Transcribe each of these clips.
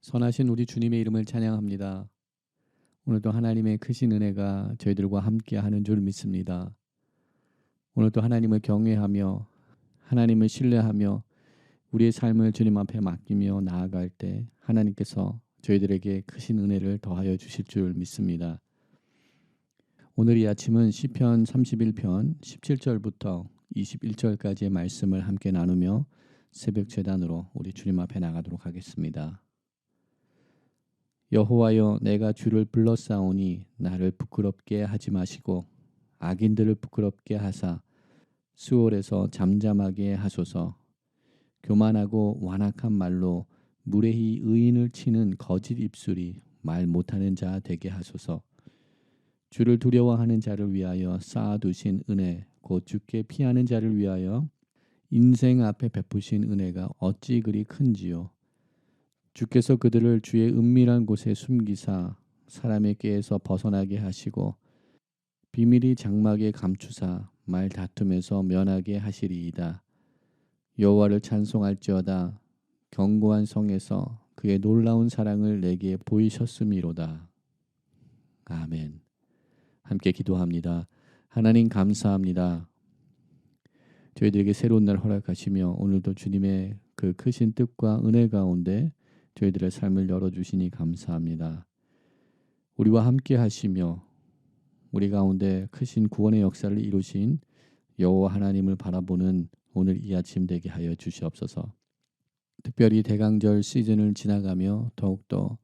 선하신 우리 주님의 이름을 찬양합니다. 오늘도 하나님의 크신 은혜가 저희들과 함께하는 줄 믿습니다. 오늘도 하나님을 경외하며 하나님을 신뢰하며 우리의 삶을 주님 앞에 맡기며 나아갈 때 하나님께서 저희들에게 크신 은혜를 더하여 주실 줄 믿습니다. 오늘 이 아침은 시편 31편 17절부터 21절까지의 말씀을 함께 나누며 새벽 제단으로 우리 주님 앞에 나가도록 하겠습니다. 여호와여, 내가 주를 불러싸오니 나를 부끄럽게 하지 마시고 악인들을 부끄럽게 하사 수월에서 잠잠하게 하소서. 교만하고 완악한 말로 무례히 의인을 치는 거짓 입술이 말 못하는 자 되게 하소서. 주를 두려워하는 자를 위하여 쌓아두신 은혜 곧 주께 피하는 자를 위하여 인생 앞에 베푸신 은혜가 어찌 그리 큰지요. 주께서 그들을 주의 은밀한 곳에 숨기사 사람의 꾀에서 벗어나게 하시고 비밀이 장막에 감추사 말 다툼에서 면하게 하시리이다. 여호와를 찬송할지어다. 견고한 성에서 그의 놀라운 사랑을 내게 보이셨음이로다. 아멘. 함께 기도합니다. 하나님 감사합니다. 저희들에게 새로운 날 허락하시며 오늘도 주님의 그 크신 뜻과 은혜 가운데 저희들의 삶을 열어주시니 감사합니다. 우리와 함께 하시며 우리 가운데 크신 구원의 역사를 이루신 여호와 하나님을 바라보는 오늘 이 아침 되게 하여 주시옵소서. 특별히 대강절 시즌을 지나가며 더욱더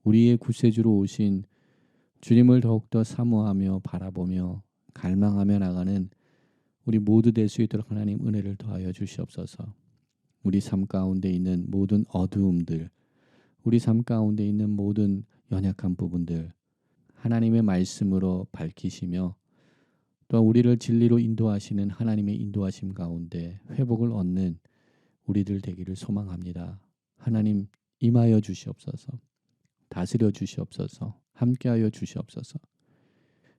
우리의 구세주로 오신 주님을 더욱더 사모하며 바라보며 갈망하며 나가는 우리 모두 될 수 있도록 하나님 은혜를 더하여 주시옵소서. 우리 삶 가운데 있는 모든 어두움들, 우리 삶 가운데 있는 모든 연약한 부분들 하나님의 말씀으로 밝히시며 또 우리를 진리로 인도하시는 하나님의 인도하심 가운데 회복을 얻는 우리들 되기를 소망합니다. 하나님 임하여 주시옵소서. 다스려 주시옵소서. 함께하여 주시옵소서.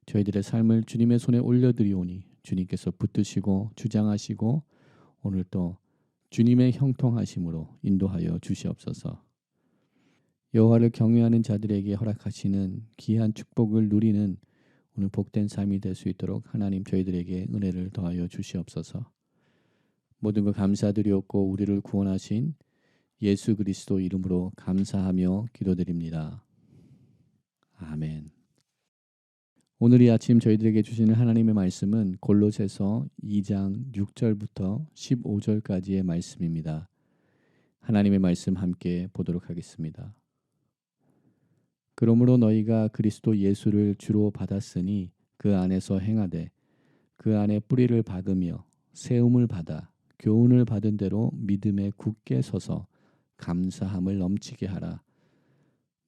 저희들의 삶을 주님의 손에 올려드리오니 주님께서 붙드시고 주장하시고 오늘 또 주님의 형통하심으로 인도하여 주시옵소서. 여호와를 경외하는 자들에게 허락하시는 귀한 축복을 누리는 오늘 복된 삶이 될 수 있도록 하나님 저희들에게 은혜를 더하여 주시옵소서. 모든 것 감사드리옵고 우리를 구원하신 예수 그리스도 이름으로 감사하며 기도드립니다. 아멘. 오늘 이 아침 저희들에게 주시는 하나님의 말씀은 골로새서 2장 6절부터 15절까지의 말씀입니다. 하나님의 말씀 함께 보도록 하겠습니다. 그러므로 너희가 그리스도 예수를 주로 받았으니 그 안에서 행하되 그 안에 뿌리를 박으며 세움을 받아 교훈을 받은 대로 믿음에 굳게 서서 감사함을 넘치게 하라.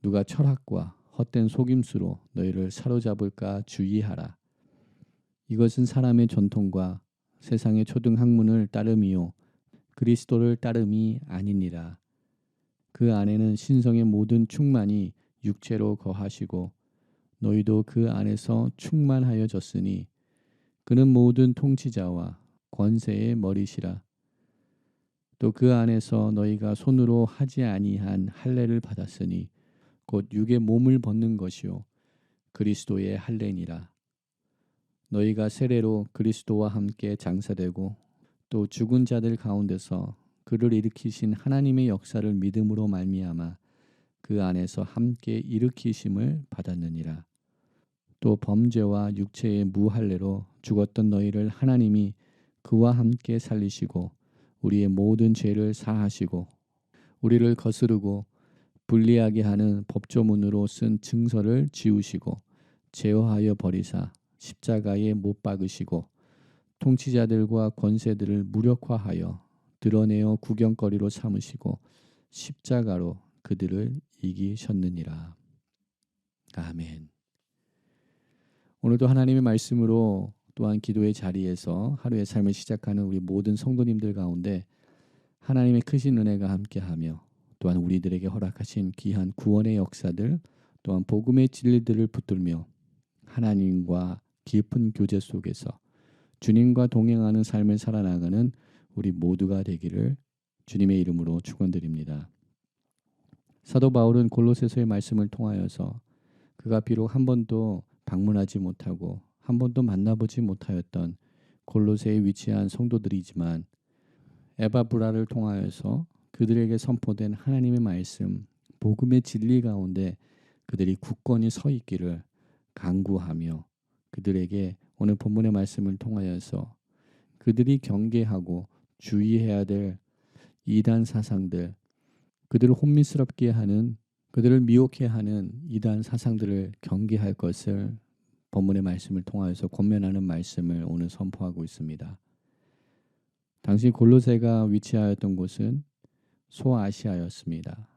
누가 철학과 헛된 속임수로 너희를 사로잡을까 주의하라. 이것은 사람의 전통과 세상의 초등학문을 따름이요 그리스도를 따름이 아니니라. 그 안에는 신성의 모든 충만이 육체로 거하시고 너희도 그 안에서 충만하여졌으니 그는 모든 통치자와 권세의 머리시라. 또 그 안에서 너희가 손으로 하지 아니한 할례를 받았으니 곧 육의 몸을 벗는 것이요 그리스도의 할례니라. 너희가 세례로 그리스도와 함께 장사되고 또 죽은 자들 가운데서 그를 일으키신 하나님의 역사를 믿음으로 말미암아 그 안에서 함께 일으키심을 받았느니라. 또 범죄와 육체의 무할례로 죽었던 너희를 하나님이 그와 함께 살리시고 우리의 모든 죄를 사하시고 우리를 거스르고 불리하게 하는 법조문으로 쓴 증서를 지우시고 제어하여 버리사 십자가에 못 박으시고 통치자들과 권세들을 무력화하여 드러내어 구경거리로 삼으시고 십자가로 그들을 이기셨느니라. 아멘. 오늘도 하나님의 말씀으로 또한 기도의 자리에서 하루의 삶을 시작하는 우리 모든 성도님들 가운데 하나님의 크신 은혜가 함께하며 또한 우리들에게 허락하신 귀한 구원의 역사들 또한 복음의 진리들을 붙들며 하나님과 깊은 교제 속에서 주님과 동행하는 삶을 살아나가는 우리 모두가 되기를 주님의 이름으로 축원드립니다. 사도 바울은 골로새서의 말씀을 통하여서 그가 비록 한 번도 방문하지 못하고 한 번도 만나보지 못하였던 골로새에 위치한 성도들이지만 에바브라를 통하여서 그들에게 선포된 하나님의 말씀, 복음의 진리 가운데 그들이 굳건히 서 있기를 간구하며 그들에게 오늘 본문의 말씀을 통하여서 그들이 경계하고 주의해야 될 이단 사상들, 그들을 혼미스럽게 하는, 그들을 미혹해 하는 이단 사상들을 경계할 것을 본문의 말씀을 통하여서 권면하는 말씀을 오늘 선포하고 있습니다. 당시 골로새가 위치하였던 곳은 소아시아였습니다.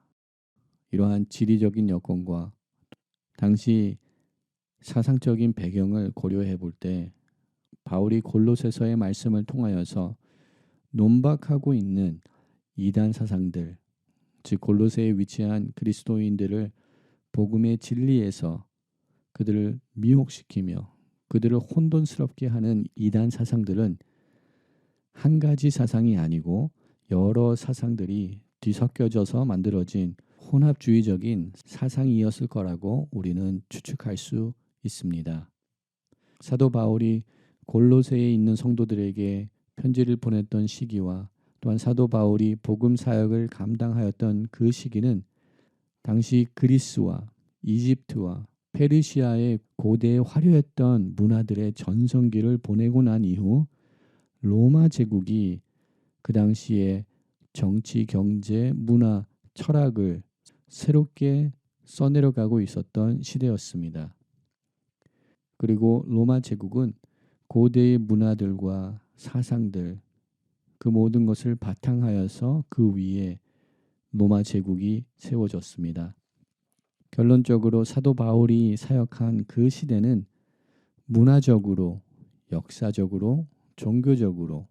이러한 지리적인 여건과 당시 사상적인 배경을 고려해 볼 때 바울이 골로새서의 말씀을 통하여서 논박하고 있는 이단 사상들, 즉 골로새에 위치한 그리스도인들을 복음의 진리에서 그들을 미혹시키며 그들을 혼돈스럽게 하는 이단 사상들은 한 가지 사상이 아니고 여러 사상들이 뒤섞여져서 만들어진 혼합주의적인 사상이었을 거라고 우리는 추측할 수 있습니다. 사도 바울이 골로새에 있는 성도들에게 편지를 보냈던 시기와 또한 사도 바울이 복음 사역을 감당하였던 그 시기는 당시 그리스와 이집트와 페르시아의 고대에 화려했던 문화들의 전성기를 보내고 난 이후 로마 제국이 그 당시에 정치, 경제, 문화, 철학을 새롭게 써내려가고 있었던 시대였습니다. 그리고 로마 제국은 고대의 문화들과 사상들, 그 모든 것을 바탕하여서 그 위에 로마 제국이 세워졌습니다. 결론적으로 사도 바울이 사역한 그 시대는 문화적으로, 역사적으로, 종교적으로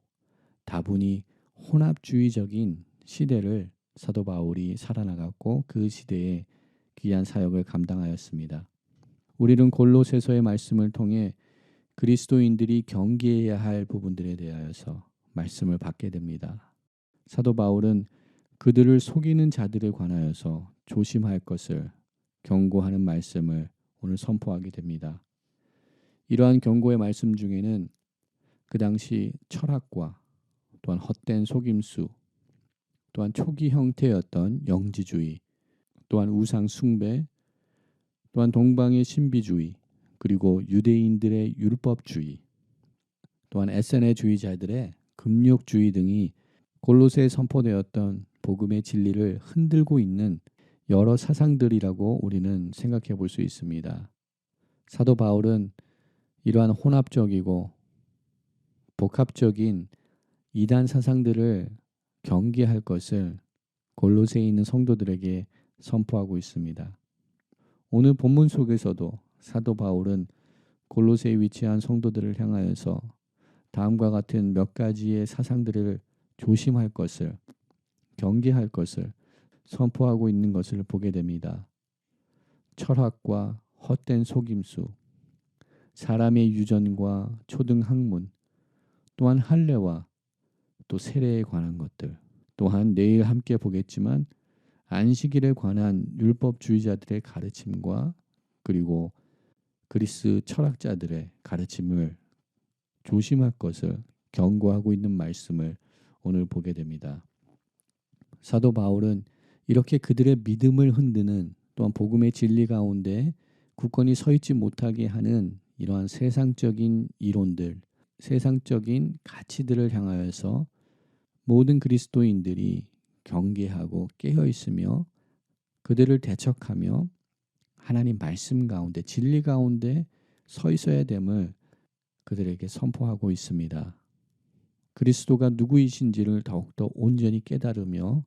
다분히 혼합주의적인 시대를 사도 바울이 살아나갔고 그 시대에 귀한 사역을 감당하였습니다. 우리는 골로새서의 말씀을 통해 그리스도인들이 경계해야 할 부분들에 대하여서 말씀을 받게 됩니다. 사도 바울은 그들을 속이는 자들에 관하여서 조심할 것을 경고하는 말씀을 오늘 선포하게 됩니다. 이러한 경고의 말씀 중에는 그 당시 철학과 또한 헛된 속임수, 또한 초기 형태였던 영지주의, 또한 우상 숭배, 또한 동방의 신비주의, 그리고 유대인들의 율법주의, 또한 에세네주의자들의 금욕주의 등이 골로새에 선포되었던 복음의 진리를 흔들고 있는 여러 사상들이라고 우리는 생각해 볼 수 있습니다. 사도 바울은 이러한 혼합적이고 복합적인 이단 사상들을 경계할 것을 골로새에 있는 성도들에게 선포하고 있습니다. 오늘 본문 속에서도 사도 바울은 골로새에 위치한 성도들을 향하여서 다음과 같은 몇 가지의 사상들을 조심할 것을, 경계할 것을 선포하고 있는 것을 보게 됩니다. 철학과 헛된 속임수, 사람의 유전과 초등 학문, 또한 할례와 또 세례에 관한 것들, 또한 내일 함께 보겠지만 안식일에 관한 율법주의자들의 가르침과 그리고 그리스 철학자들의 가르침을 조심할 것을 경고하고 있는 말씀을 오늘 보게 됩니다. 사도 바울은 이렇게 그들의 믿음을 흔드는 또한 복음의 진리 가운데 굳건히 서 있지 못하게 하는 이러한 세상적인 이론들, 세상적인 가치들을 향하여서 모든 그리스도인들이 경계하고 깨어 있으며 그들을 대척하며 하나님 말씀 가운데 진리 가운데 서 있어야 됨을 그들에게 선포하고 있습니다. 그리스도가 누구이신지를 더욱더 온전히 깨달으며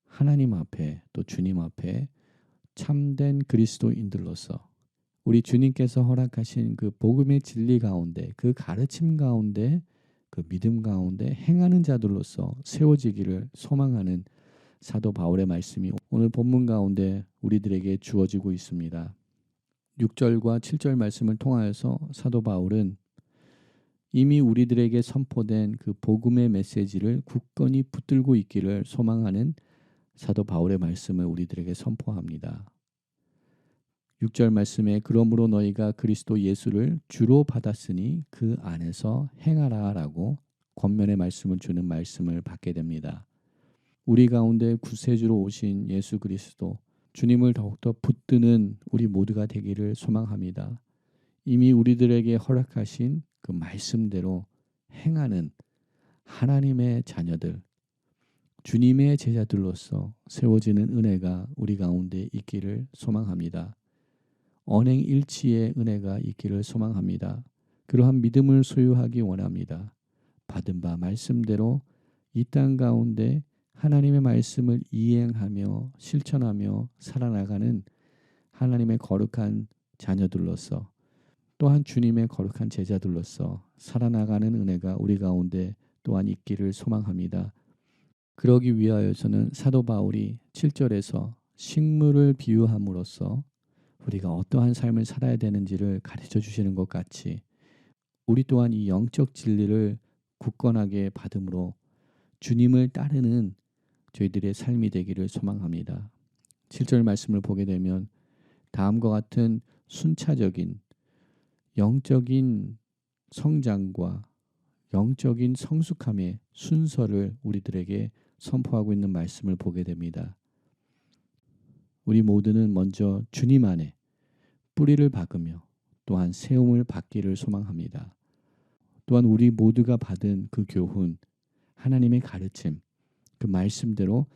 하나님 앞에 또 주님 앞에 참된 그리스도인들로서 우리 주님께서 허락하신 그 복음의 진리 가운데 그 가르침 가운데 그 믿음 가운데 행하는 자들로서 세워지기를 소망하는 사도 바울의 말씀이 오늘 본문 가운데 우리들에게 주어지고 있습니다. 6절과 7절 말씀을 통하여서 사도 바울은 이미 우리들에게 선포된 그 복음의 메시지를 굳건히 붙들고 있기를 소망하는 사도 바울의 말씀을 우리들에게 선포합니다. 6절 말씀에 그러므로 너희가 그리스도 예수를 주로 받았으니 그 안에서 행하라 라고 권면의 말씀을 주는 말씀을 받게 됩니다. 우리 가운데 구세주로 오신 예수 그리스도 주님을 더욱더 붙드는 우리 모두가 되기를 소망합니다. 이미 우리들에게 허락하신 그 말씀대로 행하는 하나님의 자녀들, 주님의 제자들로서 세워지는 은혜가 우리 가운데 있기를 소망합니다. 언행일치의 은혜가 있기를 소망합니다. 그러한 믿음을 소유하기 원합니다. 받은 바 말씀대로 이 땅 가운데 하나님의 말씀을 이행하며 실천하며 살아나가는 하나님의 거룩한 자녀들로서 또한 주님의 거룩한 제자들로서 살아나가는 은혜가 우리 가운데 또한 있기를 소망합니다. 그러기 위하여서는 사도 바울이 7절에서 식물을 비유함으로써 우리가 어떠한 삶을 살아야 되는지를 가르쳐 주시는 것 같이 우리 또한 이 영적 진리를 굳건하게 받음으로 주님을 따르는 저희들의 삶이 되기를 소망합니다. 7절 말씀을 보게 되면 다음과 같은 순차적인 영적인 성장과 영적인 성숙함의 순서를 우리들에게 선포하고 있는 말씀을 보게 됩니다. 우리 모두는 먼저 주님 안에 뿌리를 박으며 또한 세움을 받기를 소망합니다. 또한 우리 모두가 받은 그 교훈, 하나님의 가르침, 그 말씀대로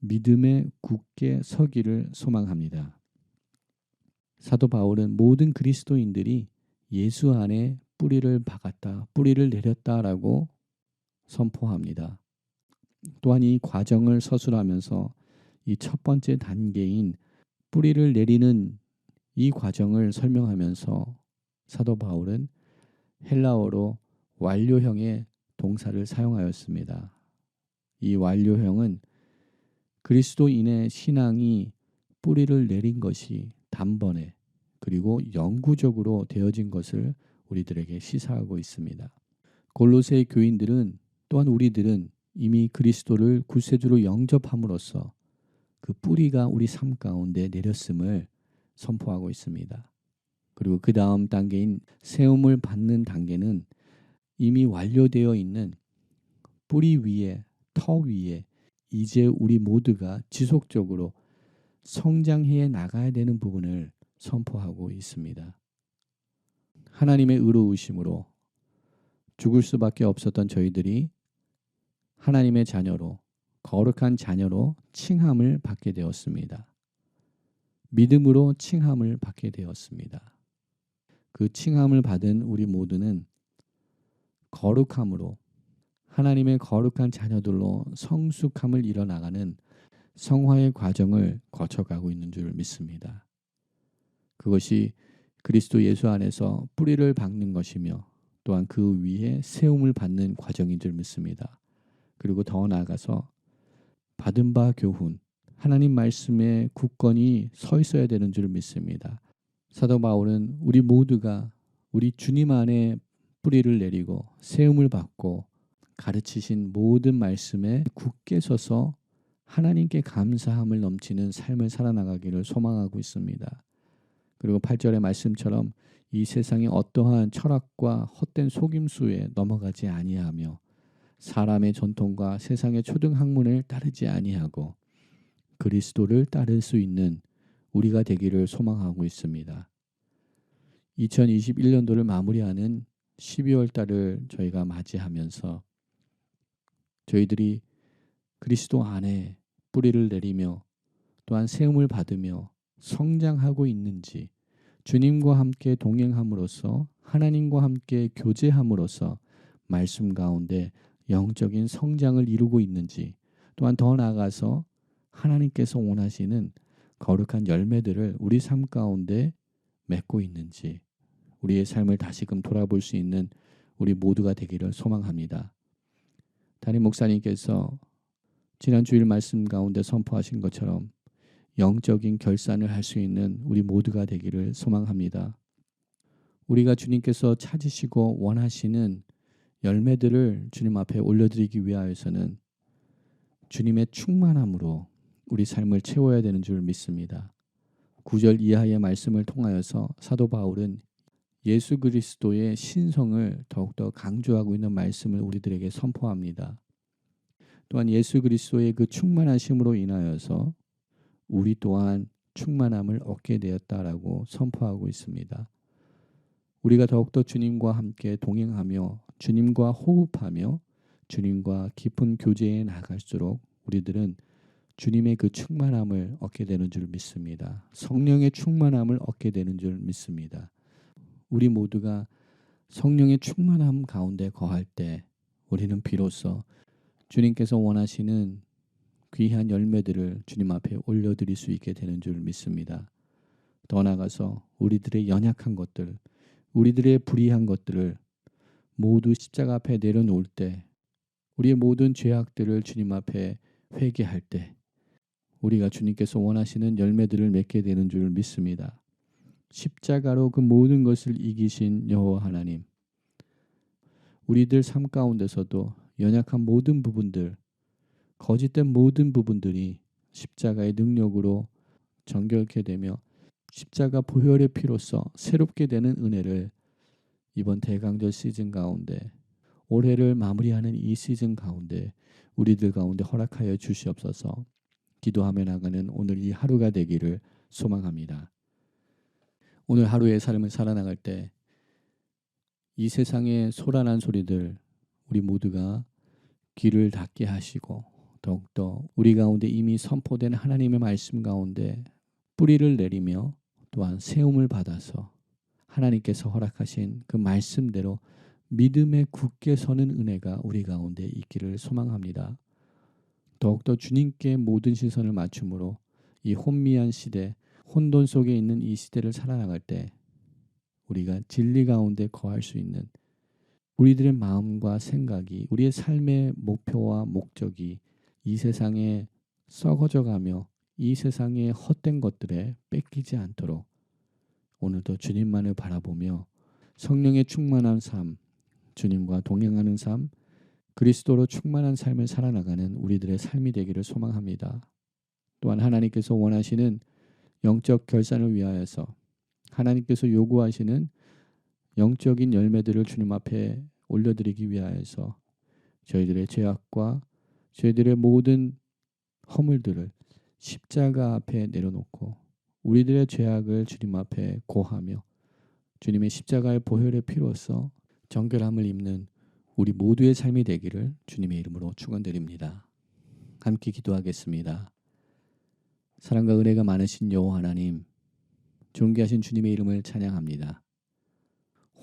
믿음에 굳게 서기를 소망합니다. 사도 바울은 모든 그리스도인들이 예수 안에 뿌리를 박았다, 뿌리를 내렸다라고 선포합니다. 또한 이 과정을 서술하면서 이 첫 번째 단계인 뿌리를 내리는 이 과정을 설명하면서 사도 바울은 헬라어로 완료형의 동사를 사용하였습니다. 이 완료형은 그리스도인의 신앙이 뿌리를 내린 것이 단번에 그리고 영구적으로 되어진 것을 우리들에게 시사하고 있습니다. 골로새 교인들은 또한 우리들은 이미 그리스도를 구세주로 영접함으로써 그 뿌리가 우리 삶 가운데 내렸음을 선포하고 있습니다. 그리고 그 다음 단계인 세움을 받는 단계는 이미 완료되어 있는 뿌리 위에, 터 위에 이제 우리 모두가 지속적으로 성장해 나가야 되는 부분을 선포하고 있습니다. 하나님의 의로우심으로 죽을 수밖에 없었던 저희들이 하나님의 자녀로, 거룩한 자녀로 칭함을 받게 되었습니다. 믿음으로 칭함을 받게 되었습니다. 그 칭함을 받은 우리 모두는 거룩함으로 하나님의 거룩한 자녀들로 성숙함을 이뤄나가는 성화의 과정을 거쳐가고 있는 줄 믿습니다. 그것이 그리스도 예수 안에서 뿌리를 박는 것이며 또한 그 위에 세움을 받는 과정인 줄 믿습니다. 그리고 더 나아가서 받은 바 교훈, 하나님 말씀에 굳건히 서 있어야 되는 줄 믿습니다. 사도 바울은 우리 모두가 우리 주님 안에 뿌리를 내리고 세움을 받고 가르치신 모든 말씀에 굳게 서서 하나님께 감사함을 넘치는 삶을 살아나가기를 소망하고 있습니다. 그리고 8절의 말씀처럼 이 세상의 어떠한 철학과 헛된 속임수에 넘어가지 아니하며 사람의 전통과 세상의 초등학문을 따르지 아니하고 그리스도를 따를 수 있는 우리가 되기를 소망하고 있습니다. 2021년도를 마무리하는 12월 달을 저희가 맞이하면서 저희들이 그리스도 안에 뿌리를 내리며 또한 세움을 받으며 성장하고 있는지 주님과 함께 동행함으로써 하나님과 함께 교제함으로써 말씀 가운데 영적인 성장을 이루고 있는지 또한 더 나아가서 하나님께서 원하시는 거룩한 열매들을 우리 삶 가운데 맺고 있는지 우리의 삶을 다시금 돌아볼 수 있는 우리 모두가 되기를 소망합니다. 담임 목사님께서 지난 주일 말씀 가운데 선포하신 것처럼 영적인 결산을 할 수 있는 우리 모두가 되기를 소망합니다. 우리가 주님께서 찾으시고 원하시는 열매들을 주님 앞에 올려드리기 위하여서는 주님의 충만함으로 우리 삶을 채워야 되는 줄 믿습니다. 9절 이하의 말씀을 통하여서 사도 바울은 예수 그리스도의 신성을 더욱더 강조하고 있는 말씀을 우리들에게 선포합니다. 또한 예수 그리스도의 그 충만하심으로 인하여서 우리 또한 충만함을 얻게 되었다라고 선포하고 있습니다. 우리가 더욱더 주님과 함께 동행하며 주님과 호흡하며 주님과 깊은 교제에 나갈수록 우리들은 주님의 그 충만함을 얻게 되는 줄 믿습니다. 성령의 충만함을 얻게 되는 줄 믿습니다. 우리 모두가 성령의 충만함 가운데 거할 때 우리는 비로소 주님께서 원하시는 귀한 열매들을 주님 앞에 올려드릴 수 있게 되는 줄 믿습니다. 더 나아가서 우리들의 연약한 것들, 우리들의 불의한 것들을 모두 십자가 앞에 내려놓을 때, 우리의 모든 죄악들을 주님 앞에 회개할 때 우리가 주님께서 원하시는 열매들을 맺게 되는 줄 믿습니다. 십자가로 그 모든 것을 이기신 여호와 하나님, 우리들 삶 가운데서도 연약한 모든 부분들, 거짓된 모든 부분들이 십자가의 능력으로 정결케 되며 십자가 보혈의 피로써 새롭게 되는 은혜를 이번 대강절 시즌 가운데, 올해를 마무리하는 이 시즌 가운데 우리들 가운데 허락하여 주시옵소서. 기도하며 나가는 오늘 이 하루가 되기를 소망합니다. 오늘 하루의 삶을 살아나갈 때 이 세상의 소란한 소리들 우리 모두가 귀를 닫게 하시고 더욱더 우리 가운데 이미 선포된 하나님의 말씀 가운데 뿌리를 내리며 또한 세움을 받아서 하나님께서 허락하신 그 말씀대로 믿음에 굳게 서는 은혜가 우리 가운데 있기를 소망합니다. 더욱더 주님께 모든 시선을 맞춤으로 이 혼미한 시대, 혼돈 속에 있는 이 시대를 살아나갈 때 우리가 진리 가운데 거할 수 있는 우리들의 마음과 생각이, 우리의 삶의 목표와 목적이 이 세상에 썩어져 가며 이 세상의 헛된 것들에 뺏기지 않도록 오늘도 주님만을 바라보며 성령의 충만한 삶, 주님과 동행하는 삶, 그리스도로 충만한 삶을 살아나가는 우리들의 삶이 되기를 소망합니다. 또한 하나님께서 원하시는 영적 결산을 위하여서 하나님께서 요구하시는 영적인 열매들을 주님 앞에 올려드리기 위하여서 저희들의 죄악과 저희들의 모든 허물들을 십자가 앞에 내려놓고 우리들의 죄악을 주님 앞에 고하며 주님의 십자가의 보혈의 피로써 정결함을 입는 우리 모두의 삶이 되기를 주님의 이름으로 축원드립니다. 함께 기도하겠습니다. 사랑과 은혜가 많으신 여호와 하나님, 존귀하신 주님의 이름을 찬양합니다.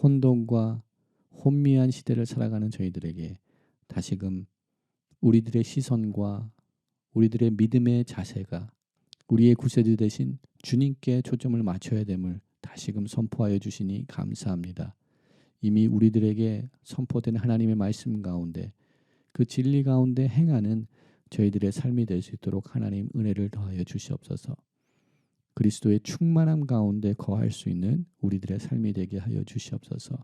혼돈과 혼미한 시대를 살아가는 저희들에게 다시금 우리들의 시선과 우리들의 믿음의 자세가 우리의 구세주 되신 주님께 초점을 맞춰야 됨을 다시금 선포하여 주시니 감사합니다. 이미 우리들에게 선포된 하나님의 말씀 가운데 그 진리 가운데 행하는 저희들의 삶이 될 수 있도록 하나님 은혜를 더하여 주시옵소서. 그리스도의 충만함 가운데 거할 수 있는 우리들의 삶이 되게 하여 주시옵소서.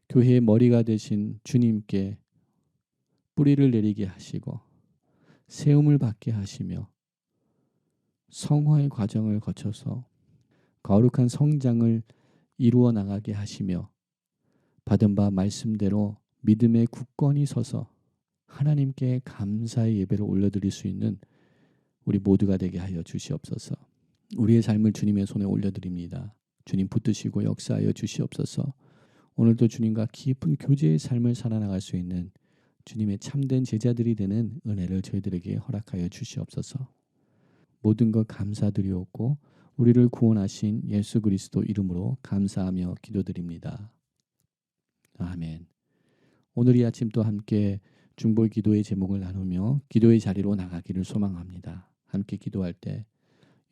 교회의 머리가 되신 주님께 뿌리를 내리게 하시고 세움을 받게 하시며 성화의 과정을 거쳐서 거룩한 성장을 이루어 나가게 하시며 받은 바 말씀대로 믿음의 굳건히 서서 하나님께 감사의 예배를 올려드릴 수 있는 우리 모두가 되게 하여 주시옵소서. 우리의 삶을 주님의 손에 올려드립니다. 주님 붙드시고 역사하여 주시옵소서. 오늘도 주님과 깊은 교제의 삶을 살아나갈 수 있는 주님의 참된 제자들이 되는 은혜를 저희들에게 허락하여 주시옵소서. 모든 것 감사드리옵고 우리를 구원하신 예수 그리스도 이름으로 감사하며 기도드립니다. 아멘. 오늘 이 아침 또 함께 중보 기도의 제목을 나누며 기도의 자리로 나가기를 소망합니다. 함께 기도할 때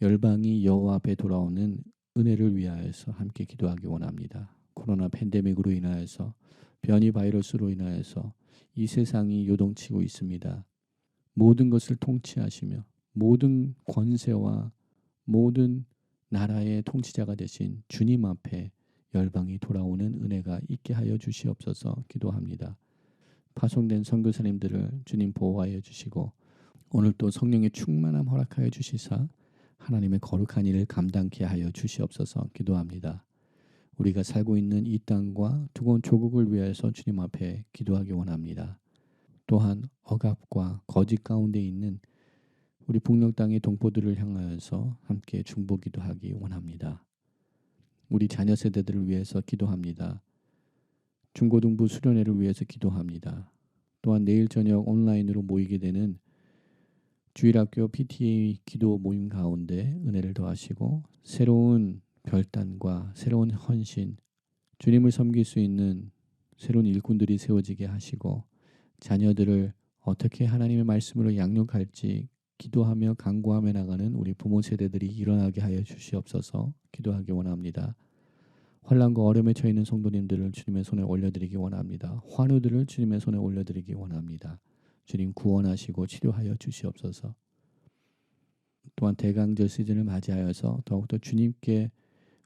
열방이 여호와 앞에 돌아오는 은혜를 위하여서 함께 기도하기 원합니다. 코로나 팬데믹으로 인하여서 변이 바이러스로 인하여서 이 세상이 요동치고 있습니다. 모든 것을 통치하시며 모든 권세와 모든 나라의 통치자가 되신 주님 앞에 열방이 돌아오는 은혜가 있게 하여 주시옵소서 기도합니다. 파송된 선교사님들을 주님 보호하여 주시고 오늘 또 성령의 충만함 허락하여 주시사 하나님의 거룩한 일을 감당케 하여 주시옵소서 기도합니다. 우리가 살고 있는 이 땅과 두고온 조국을 위해서 주님 앞에 기도하기 원합니다. 또한 억압과 거짓 가운데 있는 우리 북녘 땅의 동포들을 향하여서 함께 중보기도하기 원합니다. 우리 자녀 세대들을 위해서 기도합니다. 중고등부 수련회를 위해서 기도합니다. 또한 내일 저녁 온라인으로 모이게 되는 주일학교 PTA 기도 모임 가운데 은혜를 더하시고 새로운 결단과 새로운 헌신, 주님을 섬길 수 있는 새로운 일꾼들이 세워지게 하시고 자녀들을 어떻게 하나님의 말씀으로 양육할지 기도하며 간구하며 나가는 우리 부모 세대들이 일어나게 하여 주시옵소서 기도하기 원합니다. 환난과 어려움에 처해 있는 성도님들을 주님의 손에 올려드리기 원합니다. 환우들을 주님의 손에 올려드리기 원합니다. 주님 구원하시고 치료하여 주시옵소서. 또한 대강절 시즌을 맞이하여서 더욱더 주님께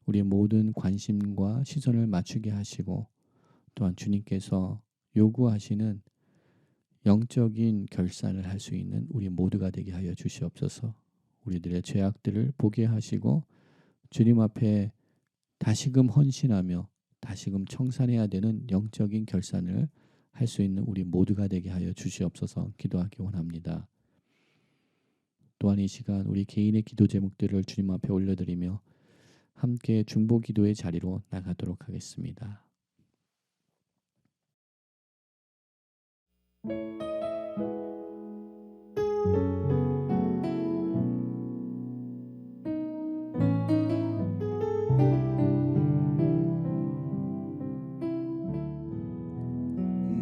우리의 모든 관심과 시선을 맞추게 하시고 또한 주님께서 요구하시는 영적인 결산을 할 수 있는 우리 모두가 되게 하여 주시옵소서. 우리들의 죄악들을 보게 하시고 주님 앞에 다시금 헌신하며 다시금 청산해야 되는 영적인 결산을 할 수 있는 우리 모두가 되게 하여 주시옵소서 기도하기 원합니다. 또한 이 시간 우리 개인의 기도 제목들을 주님 앞에 올려드리며 함께 중보 기도의 자리로 나가도록 하겠습니다.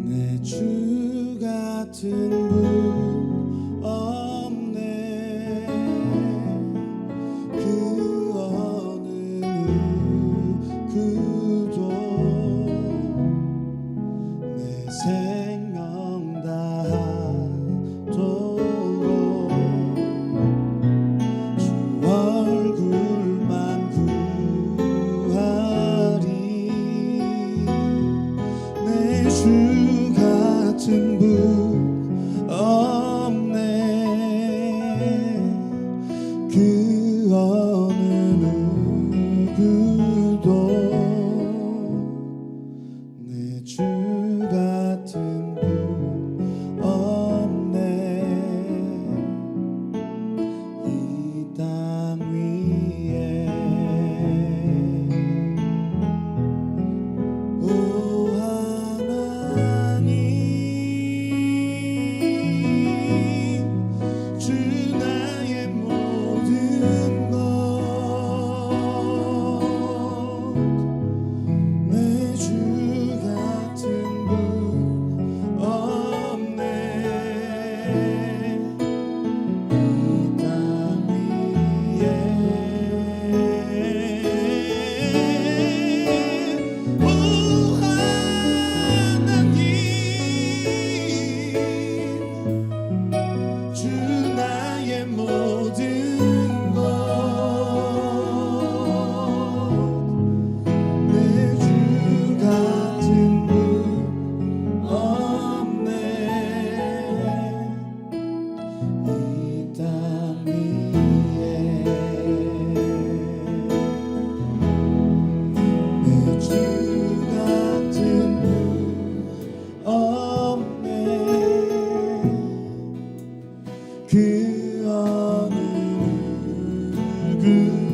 내 주 같은 분 없네. 그 어느 누구도 내 생명 다하도록 주 얼굴만 구하리. 내 주 같은 분 없네. 그 어느 누구도 내 주 같은 분 없네. 이 땅 위에 오 하나님 주 나의 모든 것 내 주 같은 분 없네. 이 땅 위에 오 하나님 주 나의 모든 것 내 주 같은 분 없네. 이 땅 위에 내 주 같은 분 없네. 그 어느 누구